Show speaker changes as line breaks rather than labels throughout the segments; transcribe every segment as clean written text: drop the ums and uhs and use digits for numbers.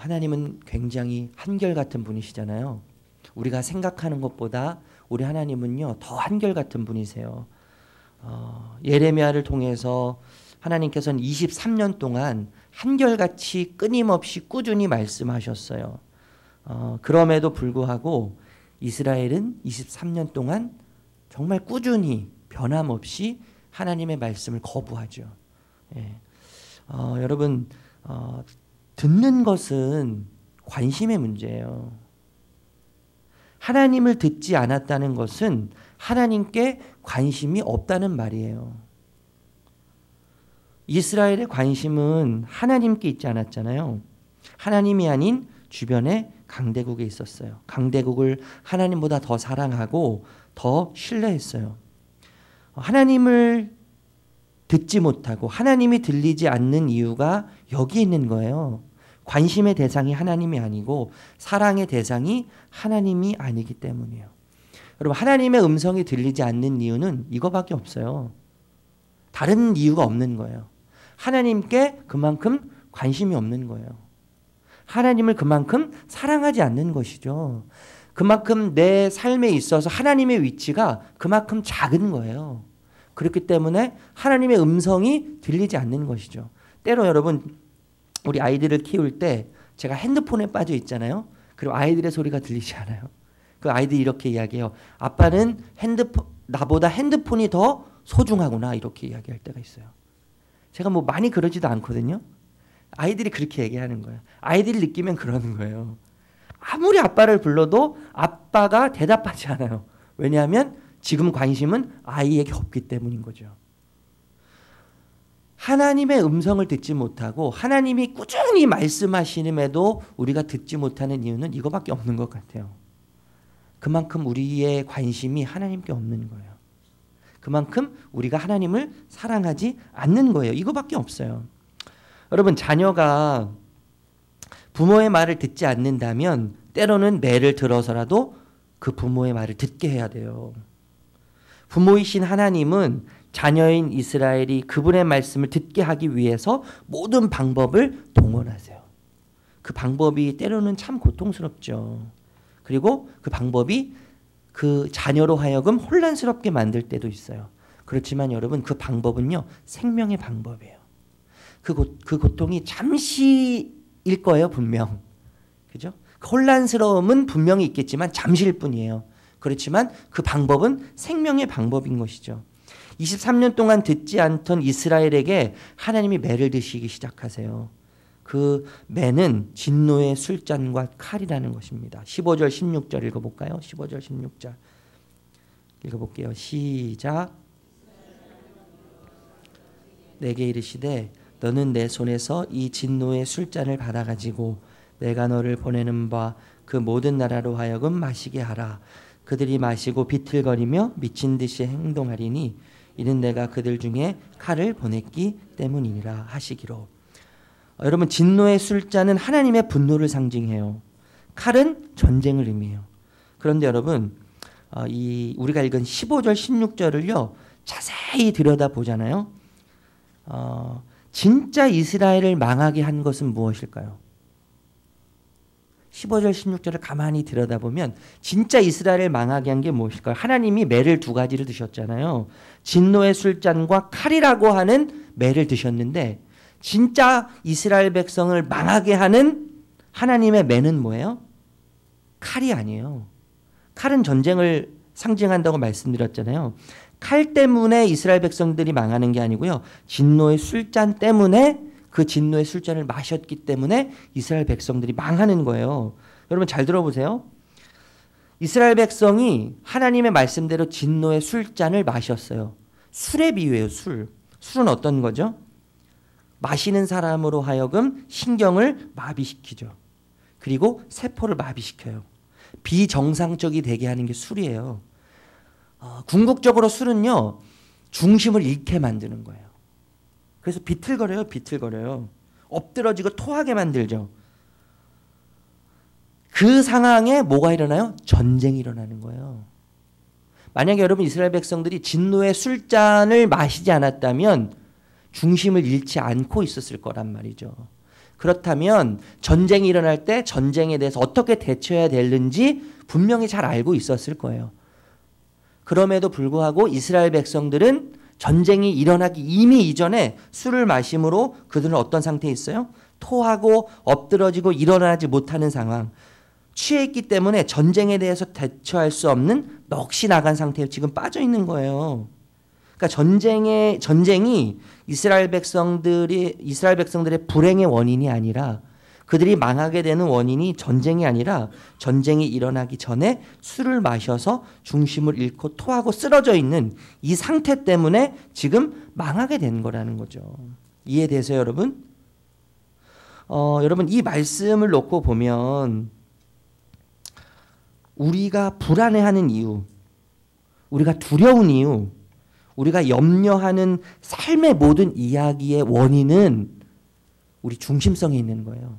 하나님은 굉장히 한결같은 분이시잖아요. 우리가 생각하는 것보다 우리 하나님은요 더 한결같은 분이세요. 예레미야를 통해서 하나님께서는 23년 동안 한결같이 끊임없이 꾸준히 말씀하셨어요. 그럼에도 불구하고 이스라엘은 23년 동안 정말 꾸준히 변함없이 하나님의 말씀을 거부하죠. 여러분 듣는 것은 관심의 문제예요. 하나님을 듣지 않았다는 것은 하나님께 관심이 없다는 말이에요. 이스라엘의 관심은 하나님께 있지 않았잖아요. 하나님이 아닌 주변에 강대국에 있었어요. 강대국을 하나님보다 더 사랑하고 더 신뢰했어요. 하나님을 듣지 못하고 하나님이 들리지 않는 이유가 여기 있는 거예요. 관심의 대상이 하나님이 아니고 사랑의 대상이 하나님이 아니기 때문이에요. 여러분 하나님의 음성이 들리지 않는 이유는 이거밖에 없어요. 다른 이유가 없는 거예요. 하나님께 그만큼 관심이 없는 거예요. 하나님을 그만큼 사랑하지 않는 것이죠. 그만큼 내 삶에 있어서 하나님의 위치가 그만큼 작은 거예요. 그렇기 때문에 하나님의 음성이 들리지 않는 것이죠. 때로 여러분 우리 아이들을 키울 때 제가 핸드폰에 빠져 있잖아요. 그리고 아이들의 소리가 들리지 않아요. 그 아이들이 이렇게 이야기해요. 아빠는 나보다 핸드폰이 더 소중하구나 이렇게 이야기할 때가 있어요. 제가 뭐 많이 그러지도 않거든요. 아이들이 그렇게 얘기하는 거예요. 아이들이 느끼면 그러는 거예요. 아무리 아빠를 불러도 아빠가 대답하지 않아요. 왜냐하면 지금 관심은 아이에게 없기 때문인 거죠. 하나님의 음성을 듣지 못하고 하나님이 꾸준히 말씀하시는데도 우리가 듣지 못하는 이유는 이거밖에 없는 것 같아요. 그만큼 우리의 관심이 하나님께 없는 거예요. 그만큼 우리가 하나님을 사랑하지 않는 거예요. 이거밖에 없어요. 여러분 자녀가 부모의 말을 듣지 않는다면 때로는 매를 들어서라도 그 부모의 말을 듣게 해야 돼요. 부모이신 하나님은 자녀인 이스라엘이 그분의 말씀을 듣게 하기 위해서 모든 방법을 동원하세요. 그 방법이 때로는 참 고통스럽죠. 그리고 그 방법이 그 자녀로 하여금 혼란스럽게 만들 때도 있어요. 그렇지만 여러분 그 방법은요 생명의 방법이에요. 그 고통이 잠시일 거예요 분명. 그죠? 혼란스러움은 분명히 있겠지만 잠시일 뿐이에요. 그렇지만 그 방법은 생명의 방법인 것이죠. 23년 동안 듣지 않던 이스라엘에게 하나님이 매를 드시기 시작하세요. 그 매는 진노의 술잔과 칼이라는 것입니다. 15절 16절 읽어볼까요? 15절 16절 읽어볼게요. 시작. 내게 이르시되 너는 내 손에서 이 진노의 술잔을 받아가지고 내가 너를 보내는 바 그 모든 나라로 하여금 마시게 하라. 그들이 마시고 비틀거리며 미친 듯이 행동하리니 이는 내가 그들 중에 칼을 보냈기 때문이니라 하시기로. 여러분 진노의 술잔은 하나님의 분노를 상징해요. 칼은 전쟁을 의미해요. 그런데 여러분 우리가 읽은 15절 16절을요 자세히 들여다보잖아요. 진짜 이스라엘을 망하게 한 것은 무엇일까요? 15절 16절을 가만히 들여다보면 진짜 이스라엘을 망하게 한 게 무엇일까요? 하나님이 매를 두 가지를 드셨잖아요. 진노의 술잔과 칼이라고 하는 매를 드셨는데 진짜 이스라엘 백성을 망하게 하는 하나님의 매는 뭐예요? 칼이 아니에요. 칼은 전쟁을 상징한다고 말씀드렸잖아요. 칼 때문에 이스라엘 백성들이 망하는 게 아니고요. 진노의 술잔 때문에 그 진노의 술잔을 마셨기 때문에 이스라엘 백성들이 망하는 거예요. 여러분 잘 들어보세요. 이스라엘 백성이 하나님의 말씀대로 진노의 술잔을 마셨어요. 술에 비유해요. 술은 어떤 거죠? 마시는 사람으로 하여금 신경을 마비시키죠. 그리고 세포를 마비시켜요. 비정상적이 되게 하는 게 술이에요. 궁극적으로 술은요. 중심을 잃게 만드는 거예요. 그래서 비틀거려요. 엎드러지고 토하게 만들죠. 그 상황에 뭐가 일어나요? 전쟁이 일어나는 거예요. 만약에 여러분 이스라엘 백성들이 진노의 술잔을 마시지 않았다면 중심을 잃지 않고 있었을 거란 말이죠. 그렇다면 전쟁이 일어날 때 전쟁에 대해서 어떻게 대처해야 되는지 분명히 잘 알고 있었을 거예요. 그럼에도 불구하고 이스라엘 백성들은 전쟁이 일어나기 이미 이전에 술을 마심으로 그들은 어떤 상태에 있어요? 토하고 엎드러지고 일어나지 못하는 상황. 취해 있기 때문에 전쟁에 대해서 대처할 수 없는 넋이 나간 상태에 지금 빠져 있는 거예요. 그러니까 전쟁이 이스라엘 백성들의 불행의 원인이 아니라 그들이 망하게 되는 원인이 전쟁이 아니라 전쟁이 일어나기 전에 술을 마셔서 중심을 잃고 토하고 쓰러져 있는 이 상태 때문에 지금 망하게 된 거라는 거죠. 이해되세요, 여러분? 여러분 이 말씀을 놓고 보면 우리가 불안해하는 이유, 우리가 두려운 이유, 우리가 염려하는 삶의 모든 이야기의 원인은 우리 중심성에 있는 거예요.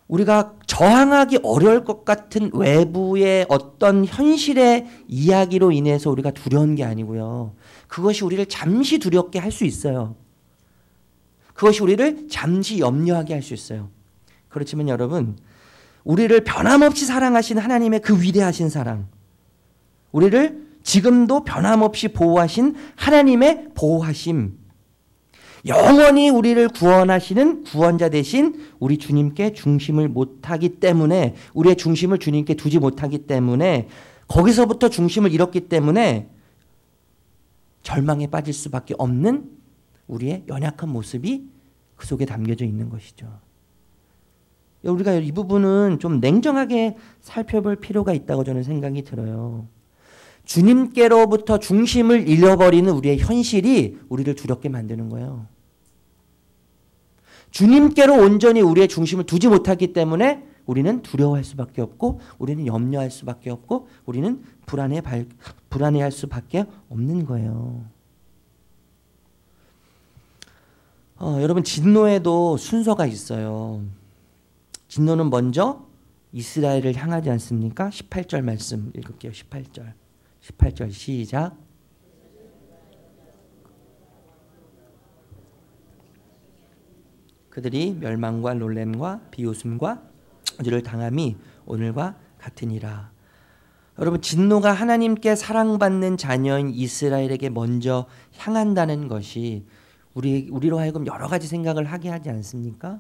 우리가 저항하기 어려울 것 같은 외부의 어떤 현실의 이야기로 인해서 우리가 두려운 게 아니고요. 그것이 우리를 잠시 두렵게 할 수 있어요. 그것이 우리를 잠시 염려하게 할 수 있어요. 그렇지만 여러분, 우리를 변함없이 사랑하신 하나님의 그 위대하신 사랑, 우리를 지금도 변함없이 보호하신 하나님의 보호하심, 영원히 우리를 구원하시는 구원자 되신 우리 주님께 중심을 못하기 때문에, 우리의 중심을 주님께 두지 못하기 때문에, 거기서부터 중심을 잃었기 때문에 절망에 빠질 수밖에 없는 우리의 연약한 모습이 그 속에 담겨져 있는 것이죠. 우리가 이 부분은 좀 냉정하게 살펴볼 필요가 있다고 저는 생각이 들어요. 주님께로부터 중심을 잃어버리는 우리의 현실이 우리를 두렵게 만드는 거예요. 주님께로 온전히 우리의 중심을 두지 못하기 때문에 우리는 두려워할 수밖에 없고, 우리는 염려할 수밖에 없고, 우리는 불안해할 수밖에 없는 거예요. 여러분, 진노에도 순서가 있어요. 진노는 먼저 이스라엘을 향하지 않습니까? 18절 말씀 읽을게요. 18절 시작. 그들이 멸망과 놀램과 비웃음과 저주를 당함이 오늘과 같으니라. 여러분, 진노가 하나님께 사랑받는 자녀인 이스라엘에게 먼저 향한다는 것이 우리로 하여금 여러 가지 생각을 하게 하지 않습니까?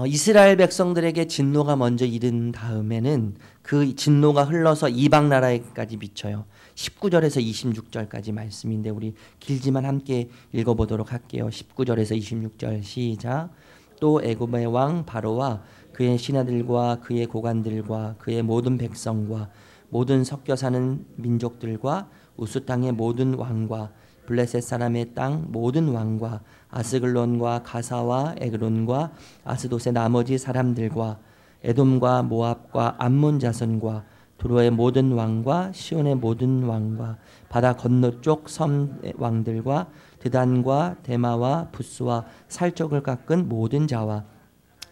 이스라엘 백성들에게 진노가 먼저 이른 다음에는 그 진노가 흘러서 이방 나라에까지 미쳐요. 19절에서 26절까지 말씀인데 우리 길지만 함께 읽어보도록 할게요. 19절에서 26절 시작. 또 애굽의 왕 바로와 그의 신하들과 그의 고관들과 그의 모든 백성과 모든 섞여 사는 민족들과 우스 땅의 모든 왕과 블레셋 사람의 땅 모든 왕과 아스글론과 가사와 에그론과 아스돗의 나머지 사람들과 에돔과 모압과 암몬 자손과 두로의 모든 왕과 시온의 모든 왕과 바다 건너쪽 섬 왕들과 드단과 데마와 부스와 살적을 깎은 모든 자와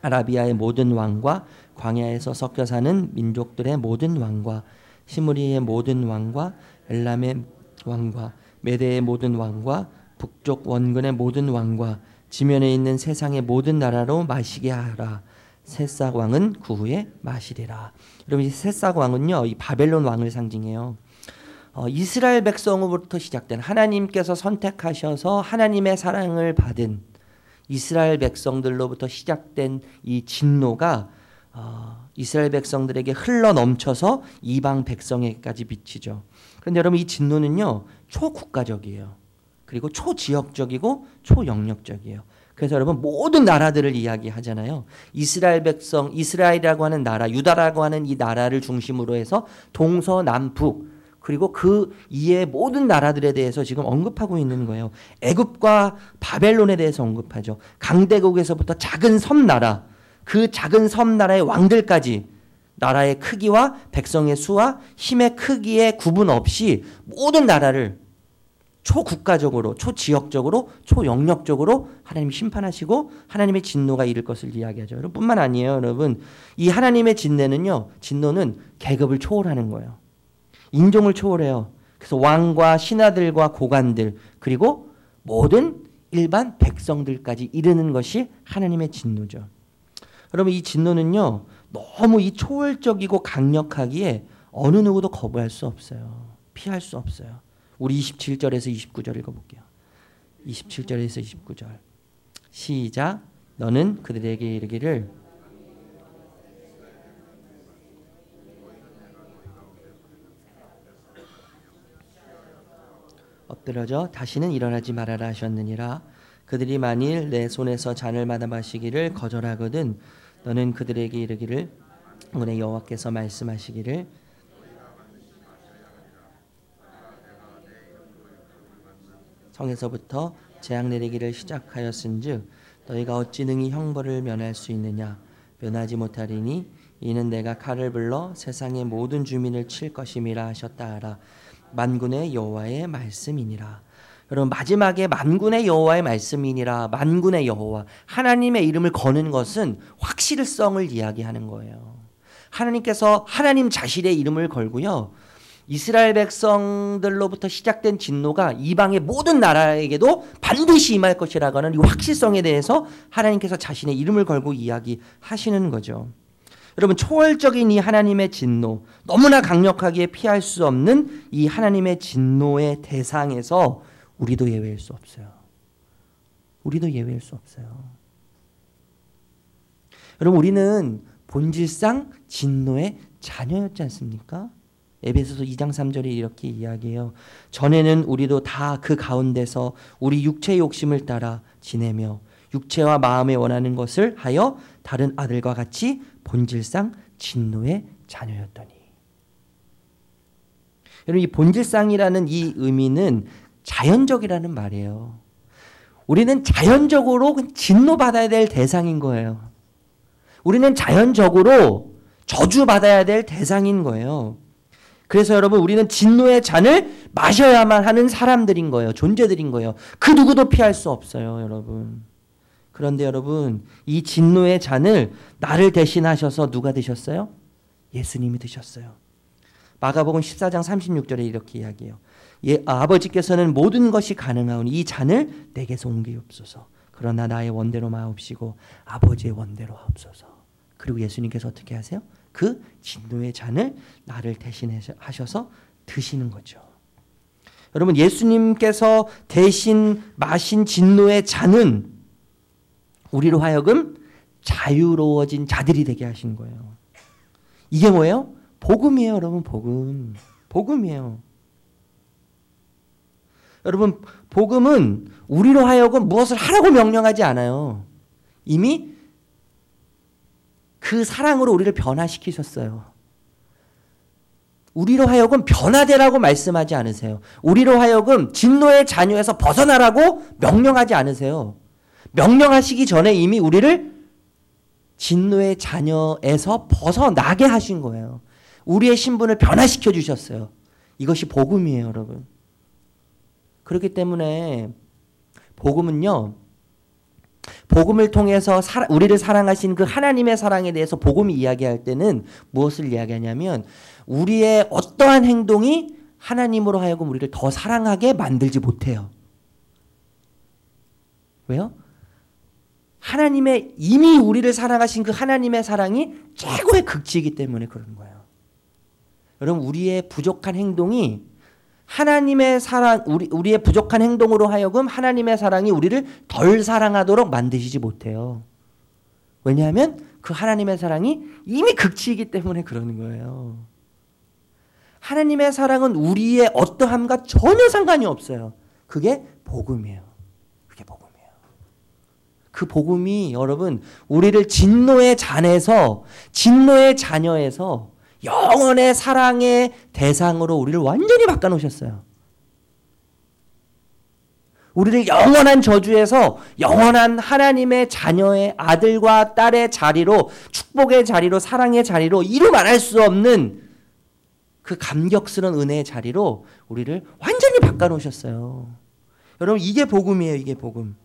아라비아의 모든 왕과 광야에서 섞여 사는 민족들의 모든 왕과 시므리의 모든 왕과 엘람의 왕과 메대의 모든 왕과 북쪽 원근의 모든 왕과 지면에 있는 세상의 모든 나라로 마시게 하라. 새싹 왕은 그 후에 마시리라. 여러분, 이 새싹 왕은요, 이 바벨론 왕을 상징해요. 이스라엘 백성으로부터 시작된, 하나님께서 선택하셔서 하나님의 사랑을 받은 이스라엘 백성들로부터 시작된 이 진노가 이스라엘 백성들에게 흘러 넘쳐서 이방 백성에게까지 미치죠. 그런데 여러분, 이 진노는요, 초국가적이에요. 그리고 초지역적이고 초영역적이에요. 그래서 여러분, 모든 나라들을 이야기하잖아요. 이스라엘 백성, 이스라엘이라고 하는 나라, 유다라고 하는 이 나라를 중심으로 해서 동서남북, 그리고 그 이외의 모든 나라들에 대해서 지금 언급하고 있는 거예요. 애굽과 바벨론에 대해서 언급하죠. 강대국에서부터 작은 섬나라, 그 작은 섬나라의 왕들까지 나라의 크기와 백성의 수와 힘의 크기에 구분 없이 모든 나라를 초국가적으로, 초지역적으로, 초영역적으로 하나님이 심판하시고 하나님의 진노가 이를 것을 이야기하죠. 여러분, 뿐만 아니에요. 여러분, 이 하나님의 진노는 계급을 초월하는 거예요. 인종을 초월해요. 그래서 왕과 신하들과 고관들, 그리고 모든 일반 백성들까지 이르는 것이 하나님의 진노죠. 여러분 이 진노는요 너무 이 초월적이고 강력하기에 어느 누구도 거부할 수 없어요. 피할 수 없어요. 우리 27절에서 29절 읽어볼게요. 27절에서 29절 시작. 너는 그들에게 이르기를 엎드러져 다시는 일어나지 말아라 하셨느니라. 그들이 만일 내 손에서 잔을 받아 마시기를 거절하거든 너는 그들에게 이르기를 오늘 여호와께서 말씀하시기를 성에서부터 재앙 내리기를 시작하였은즉 너희가 어찌 능히 형벌을 면할 수 있느냐. 면하지 못하리니 이는 내가 칼을 불러 세상의 모든 주민을 칠 것임이라 하셨다 하라. 만군의 여호와의 말씀이니라. 여러분 마지막에 만군의 여호와의 말씀이니라. 만군의 여호와 하나님의 이름을 거는 것은 확실성을 이야기하는 거예요. 하나님께서 하나님 자신의 이름을 걸고요. 이스라엘 백성들로부터 시작된 진노가 이방의 모든 나라에게도 반드시 임할 것이라고 하는 이 확실성에 대해서 하나님께서 자신의 이름을 걸고 이야기하시는 거죠. 여러분 초월적인 이 하나님의 진노, 너무나 강력하게 피할 수 없는 이 하나님의 진노의 대상에서 우리도 예외일 수 없어요. 우리도 예외일 수 없어요. 여러분 우리는 본질상 진노의 자녀였지 않습니까? 에베소서 2장 3절에 이렇게 이야기해요. 전에는 우리도 다 그 가운데서 우리 육체의 욕심을 따라 지내며 육체와 마음에 원하는 것을 하여 다른 아들과 같이 본질상 진노의 자녀였더니. 여러분 이 본질상이라는 이 의미는 자연적이라는 말이에요. 우리는 자연적으로 진노받아야 될 대상인 거예요. 우리는 자연적으로 저주받아야 될 대상인 거예요. 그래서 여러분 우리는 진노의 잔을 마셔야만 하는 사람들인 거예요. 존재들인 거예요. 그 누구도 피할 수 없어요, 여러분. 그런데 여러분 이 진노의 잔을 나를 대신하셔서 누가 드셨어요? 예수님이 드셨어요. 마가복음 14장 36절에 이렇게 이야기해요. 아버지께서는 모든 것이 가능하오니 이 잔을 내게서 옮기옵소서. 그러나 나의 원대로 마옵시고 아버지의 원대로 하옵소서. 그리고 예수님께서 어떻게 하세요? 그 진노의 잔을 나를 대신하셔서 드시는 거죠. 여러분 예수님께서 대신 마신 진노의 잔은 우리로 하여금 자유로워진 자들이 되게 하신 거예요. 이게 뭐예요? 복음이에요, 여러분. 복음. 복음이에요. 여러분 복음은 우리로 하여금 무엇을 하라고 명령하지 않아요. 이미 그 사랑으로 우리를 변화시키셨어요. 우리로 하여금 변화되라고 말씀하지 않으세요. 우리로 하여금 진노의 자녀에서 벗어나라고 명령하지 않으세요. 명령하시기 전에 이미 우리를 진노의 자녀에서 벗어나게 하신 거예요. 우리의 신분을 변화시켜 주셨어요. 이것이 복음이에요, 여러분. 그렇기 때문에 복음은요. 복음을 통해서 우리를 사랑하신 그 하나님의 사랑에 대해서 복음이 이야기할 때는 무엇을 이야기하냐면 우리의 어떠한 행동이 하나님으로 하여금 우리를 더 사랑하게 만들지 못해요. 왜요? 하나님의 이미 우리를 사랑하신 그 하나님의 사랑이 최고의 극치이기 때문에 그런 거예요. 여러분 우리의 부족한 행동이 하나님의 사랑, 우리의 부족한 행동으로 하여금 하나님의 사랑이 우리를 덜 사랑하도록 만드시지 못해요. 왜냐하면 그 하나님의 사랑이 이미 극치이기 때문에 그러는 거예요. 하나님의 사랑은 우리의 어떠함과 전혀 상관이 없어요. 그게 복음이에요. 그게 복음이에요. 그 복음이 여러분 우리를 진노의 잔에서 진노의 자녀에서 영원의 사랑의 대상으로 우리를 완전히 바꿔놓으셨어요. 우리를 영원한 저주에서 영원한 하나님의 자녀의 아들과 딸의 자리로 축복의 자리로 사랑의 자리로 이루 말할 수 없는 그 감격스러운 은혜의 자리로 우리를 완전히 바꿔놓으셨어요. 여러분 이게 복음이에요. 이게 복음.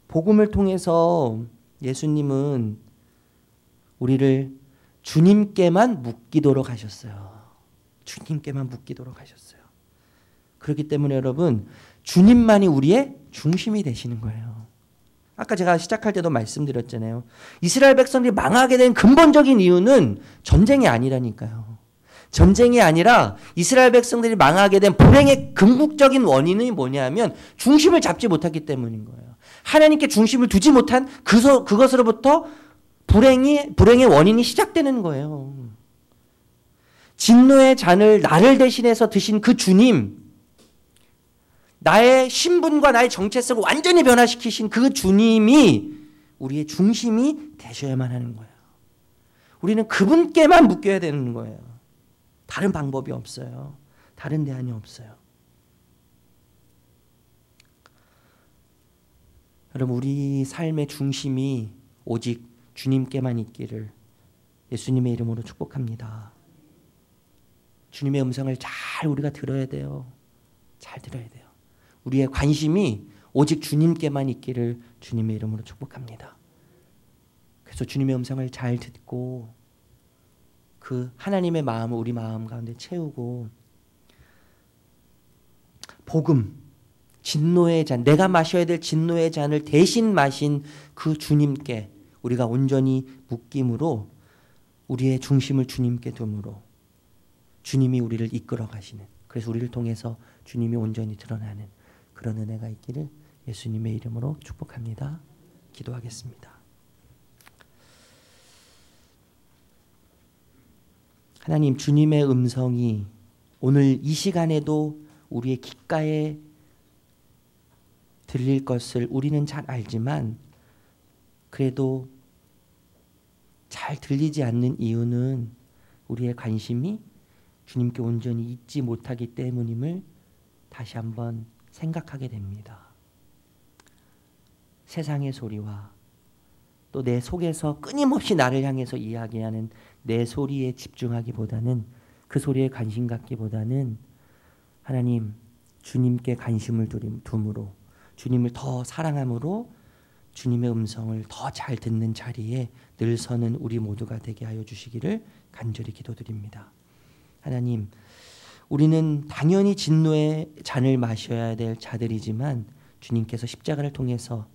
복음을 통해서 예수님은 우리를 주님께만 묶이도록 하셨어요. 주님께만 묶이도록 하셨어요. 그렇기 때문에 여러분, 주님만이 우리의 중심이 되시는 거예요. 아까 제가 시작할 때도 말씀드렸잖아요. 이스라엘 백성들이 망하게 된 근본적인 이유는 전쟁이 아니라니까요. 전쟁이 아니라 이스라엘 백성들이 망하게 된 불행의 궁극적인 원인이 뭐냐면 중심을 잡지 못했기 때문인 거예요. 하나님께 중심을 두지 못한 그것으로부터 불행의 원인이 시작되는 거예요. 진노의 잔을 나를 대신해서 드신 그 주님, 나의 신분과 나의 정체성을 완전히 변화시키신 그 주님이 우리의 중심이 되셔야만 하는 거예요. 우리는 그분께만 묶여야 되는 거예요. 다른 방법이 없어요. 다른 대안이 없어요. 여러분, 우리 삶의 중심이 오직 주님께만 있기를 예수님의 이름으로 축복합니다. 주님의 음성을 잘 우리가 들어야 돼요. 잘 들어야 돼요. 우리의 관심이 오직 주님께만 있기를 주님의 이름으로 축복합니다. 그래서 주님의 음성을 잘 듣고 그 하나님의 마음을 우리 마음 가운데 채우고 복음, 진노의 잔, 내가 마셔야 될 진노의 잔을 대신 마신 그 주님께 우리가 온전히 묶임으로 우리의 중심을 주님께 둠으로 주님이 우리를 이끌어 가시는, 그래서 우리를 통해서 주님이 온전히 드러나는 그런 은혜가 있기를 예수님의 이름으로 축복합니다. 기도하겠습니다. 하나님, 주님의 음성이 오늘 이 시간에도 우리의 귓가에 들릴 것을 우리는 잘 알지만 그래도 잘 들리지 않는 이유는 우리의 관심이 주님께 온전히 있지 못하기 때문임을 다시 한번 생각하게 됩니다. 세상의 소리와 또 내 속에서 끊임없이 나를 향해서 이야기하는 내 소리에 집중하기보다는, 그 소리에 관심 갖기보다는 하나님, 주님께 관심을 둠으로 주님을 더 사랑함으로 주님의 음성을 더 잘 듣는 자리에 늘 서는 우리 모두가 되게 하여 주시기를 간절히 기도드립니다. 하나님, 우리는 당연히 진노의 잔을 마셔야 될 자들이지만 주님께서 십자가를 통해서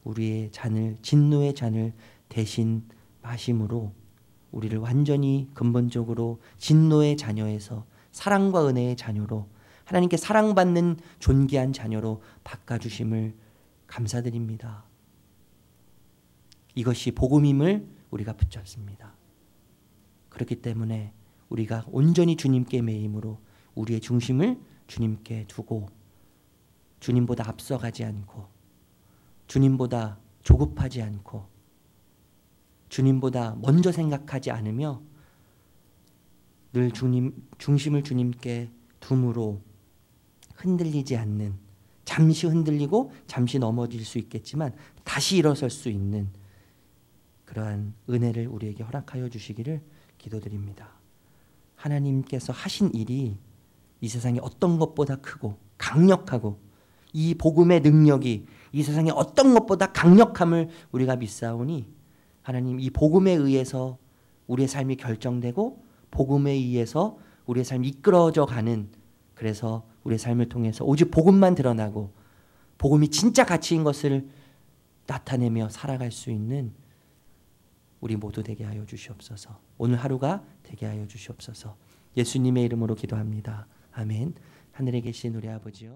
우리의 진노의 잔을 대신 마심으로 우리를 완전히 근본적으로 진노의 자녀에서 사랑과 은혜의 자녀로, 하나님께 사랑받는 존귀한 자녀로 바꿔주심을 감사드립니다. 이것이 복음임을 우리가 붙잡습니다. 그렇기 때문에 우리가 온전히 주님께 매임으로 우리의 중심을 주님께 두고 주님보다 앞서가지 않고 주님보다 조급하지 않고 주님보다 먼저 생각하지 않으며 늘 중심을 주님께 둠으로 흔들리지 않는, 잠시 흔들리고 잠시 넘어질 수 있겠지만 다시 일어설 수 있는 그러한 은혜를 우리에게 허락하여 주시기를 기도드립니다. 하나님께서 하신 일이 이 세상에 어떤 것보다 크고 강력하고 이 복음의 능력이 이 세상에 어떤 것보다 강력함을 우리가 믿사오니 하나님, 이 복음에 의해서 우리의 삶이 결정되고 복음에 의해서 우리의 삶이 이끌어져 가는, 그래서 우리의 삶을 통해서 오직 복음만 드러나고 복음이 진짜 가치인 것을 나타내며 살아갈 수 있는 우리 모두 되게 하여 주시옵소서. 오늘 하루가 되게 하여 주시옵소서. 예수님의 이름으로 기도합니다. 아멘. 하늘에 계신 우리 아버지요.